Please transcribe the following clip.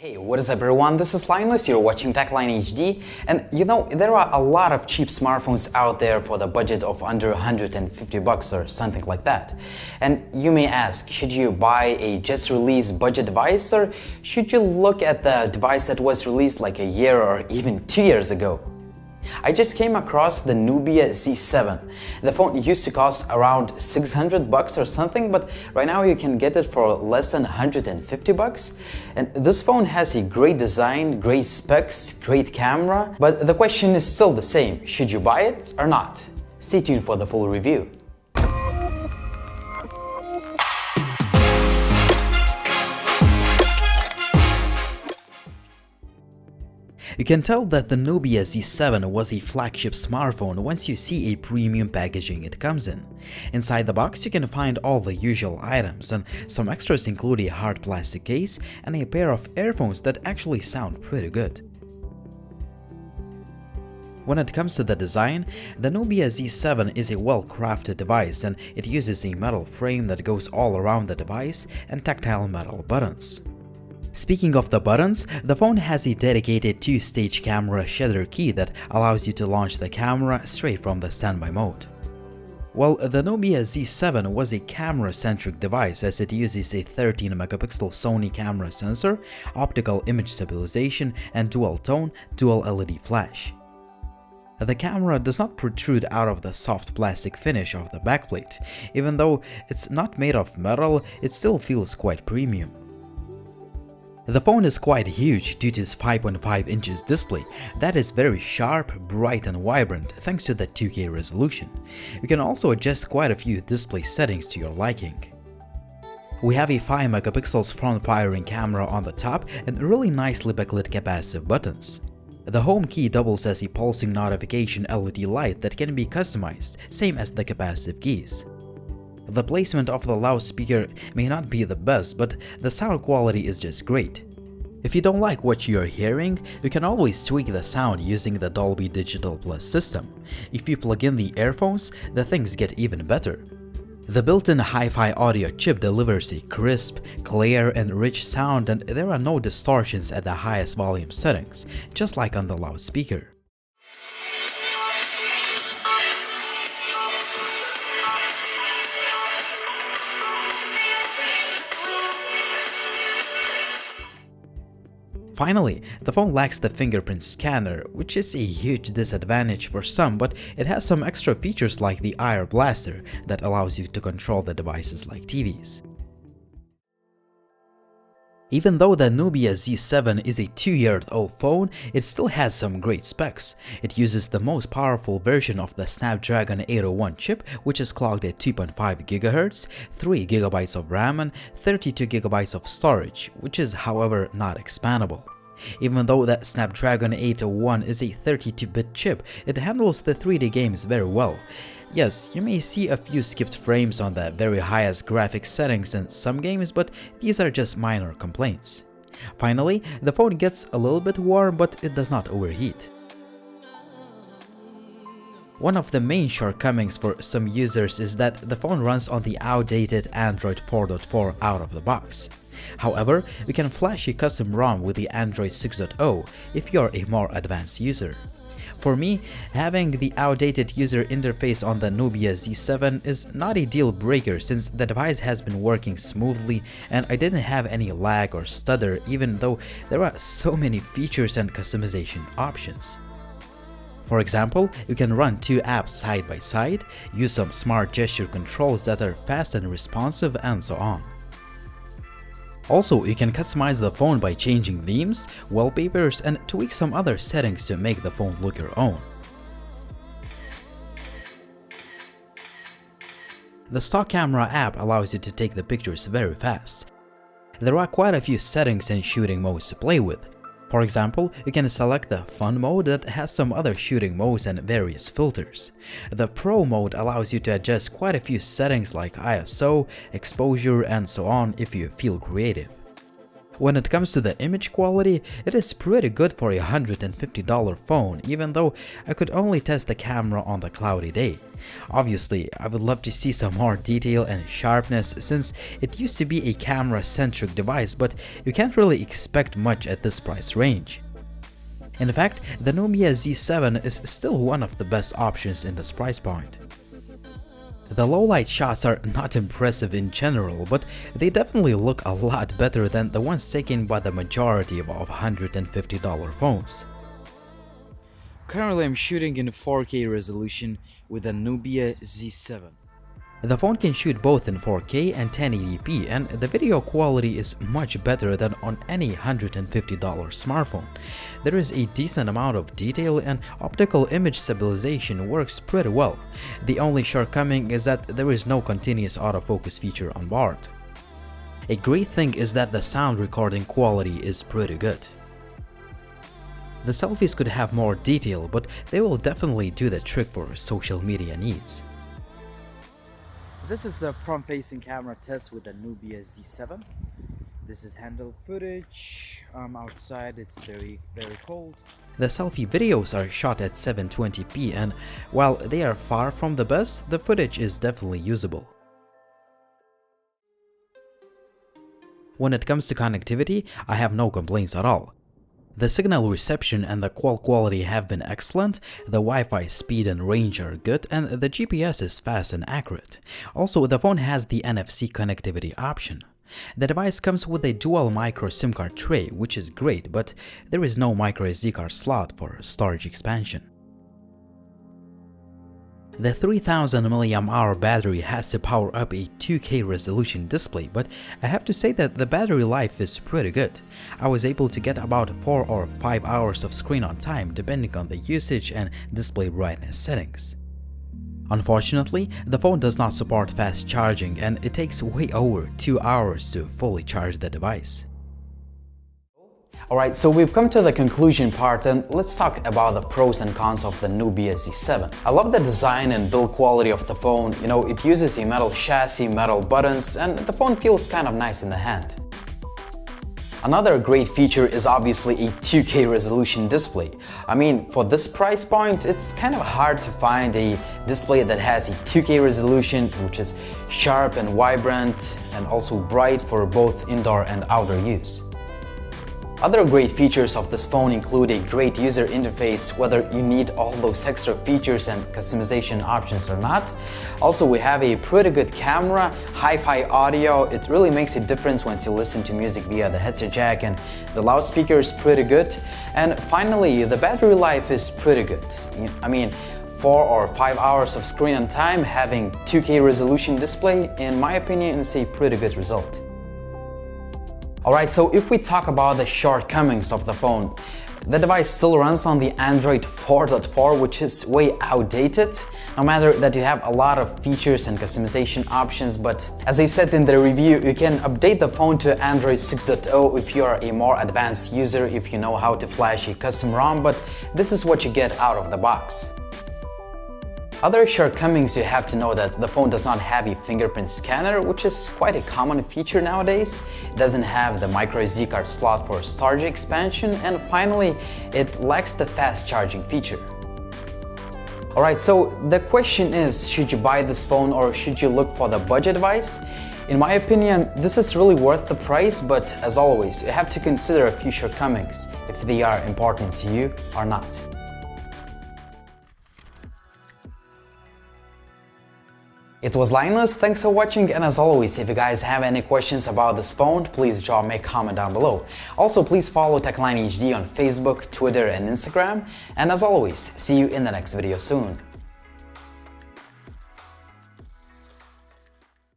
Hey, what is up everyone, this is Linus, you're watching TechLineHD, and there are a lot of cheap smartphones out there for the budget of under 150 bucks or something like that. And you may ask, should you buy a just released budget device, or should you look at the device that was released like a year or even 2 years ago? I just came across the Nubia Z7. The phone used to cost around 600 bucks or something, but right now you can get it for less than 150 bucks. And this phone has a great design, great specs, great camera, but the question is still the same. Should you buy it or not? Stay tuned for the full review. You can tell that the Nubia Z7 was a flagship smartphone once you see a premium packaging it comes in. Inside the box you can find all the usual items, and some extras include a hard plastic case and a pair of earphones that actually sound pretty good. When it comes to the design, the Nubia Z7 is a well-crafted device, and it uses a metal frame that goes all around the device and tactile metal buttons. Speaking of the buttons, the phone has a dedicated two-stage camera shutter key that allows you to launch the camera straight from the standby mode. Well, the Nubia Z7 was a camera-centric device as it uses a 13-megapixel Sony camera sensor, optical image stabilization, and dual-tone, dual-LED flash. The camera does not protrude out of the soft plastic finish of the backplate. Even though it's not made of metal, it still feels quite premium. The phone is quite huge due to its 5.5 inches display that is very sharp, bright and vibrant thanks to the 2K resolution. You can also adjust quite a few display settings to your liking. We have a 5-megapixel front-firing camera on the top and really nicely backlit capacitive buttons. The home key doubles as a pulsing notification LED light that can be customized, same as the capacitive keys. The placement of the loudspeaker may not be the best, but the sound quality is just great. If you don't like what you're hearing, you can always tweak the sound using the Dolby Digital Plus system. If you plug in the earphones, the things get even better. The built-in hi-fi audio chip delivers a crisp, clear and rich sound, and there are no distortions at the highest volume settings, just like on the loudspeaker. Finally, the phone lacks the fingerprint scanner, which is a huge disadvantage for some, but it has some extra features like the IR blaster that allows you to control the devices like TVs. Even though the Nubia Z7 is a 2-year-old phone, it still has some great specs. It uses the most powerful version of the Snapdragon 801 chip, which is clocked at 2.5 GHz, 3 GB of RAM and 32 GB of storage, which is however not expandable. Even though the Snapdragon 801 is a 32-bit chip, it handles the 3D games very well. Yes, you may see a few skipped frames on the very highest graphics settings in some games, but these are just minor complaints. Finally, the phone gets a little bit warm, but it does not overheat. One of the main shortcomings for some users is that the phone runs on the outdated Android 4.4 out of the box. However, you can flash a custom ROM with the Android 6.0 if you're a more advanced user. For me, having the outdated user interface on the Nubia Z7 is not a deal breaker since the device has been working smoothly and I didn't have any lag or stutter, even though there are so many features and customization options. For example, you can run two apps side by side, use some smart gesture controls that are fast and responsive, and so on. Also, you can customize the phone by changing themes, wallpapers, and tweak some other settings to make the phone look your own. The stock camera app allows you to take the pictures very fast. There are quite a few settings and shooting modes to play with. For example, you can select the Fun mode that has some other shooting modes and various filters. The Pro mode allows you to adjust quite a few settings like ISO, exposure, and so on if you feel creative. When it comes to the image quality, it is pretty good for a $150 phone, even though I could only test the camera on the cloudy day. Obviously, I would love to see some more detail and sharpness since it used to be a camera-centric device, but you can't really expect much at this price range. In fact, the Nubia Z7 is still one of the best options in this price point. The low-light shots are not impressive in general, but they definitely look a lot better than the ones taken by the majority of $150 phones. Currently I'm shooting in 4K resolution with the Nubia Z7. The phone can shoot both in 4K and 1080p, and the video quality is much better than on any $150 smartphone. There is a decent amount of detail and optical image stabilization works pretty well. The only shortcoming is that there is no continuous autofocus feature on board. A great thing is that the sound recording quality is pretty good. The selfies could have more detail, but they will definitely do the trick for social media needs. This is the front-facing camera test with the Nubia Z7. This is handheld footage. Outside it's very cold. The selfie videos are shot at 720p, and while they are far from the best, the footage is definitely usable. When it comes to connectivity, I have no complaints at all. The signal reception and the call quality have been excellent, the Wi-Fi speed and range are good, and the GPS is fast and accurate. Also, the phone has the NFC connectivity option. The device comes with a dual micro SIM card tray, which is great, but there is no micro SD card slot for storage expansion. The 3000 mAh battery has to power up a 2K resolution display, but I have to say that the battery life is pretty good. I was able to get about 4 or 5 hours of screen on time depending on the usage and display brightness settings. Unfortunately, the phone does not support fast charging, and it takes way over 2 hours to fully charge the device. Alright, so we've come to the conclusion part, and let's talk about the pros and cons of the Nubia Z7. I love the design and build quality of the phone. You know, it uses a metal chassis, metal buttons, and the phone feels kind of nice in the hand. Another great feature is obviously a 2K resolution display. I mean, for this price point, it's kind of hard to find a display that has a 2K resolution, which is sharp and vibrant and also bright for both indoor and outdoor use. Other great features of this phone include a great user interface, whether you need all those extra features and customization options or not. Also, we have a pretty good camera, hi-fi audio. It really makes a difference once you listen to music via the headset jack, and the loudspeaker is pretty good. And finally, the battery life is pretty good. I mean, 4 or 5 hours of screen on time having 2K resolution display, in my opinion, is a pretty good result. Alright, so if we talk about the shortcomings of the phone, the device still runs on the Android 4.4, which is way outdated, no matter that you have a lot of features and customization options. But as I said in the review, you can update the phone to Android 6.0 if you are a more advanced user, if you know how to flash a custom ROM, but this is what you get out of the box. Other shortcomings, you have to know that the phone does not have a fingerprint scanner, which is quite a common feature nowadays. It doesn't have the micro SD card slot for storage expansion, and finally, it lacks the fast charging feature. Alright, so the question is, should you buy this phone or should you look for the budget device? In my opinion, this is really worth the price, but as always, you have to consider a few shortcomings if they are important to you or not. It was Linus, thanks for watching, and as always, if you guys have any questions about this phone, please drop me a comment down below. Also, please follow TechLineHD on Facebook, Twitter and Instagram, and as always, see you in the next video soon.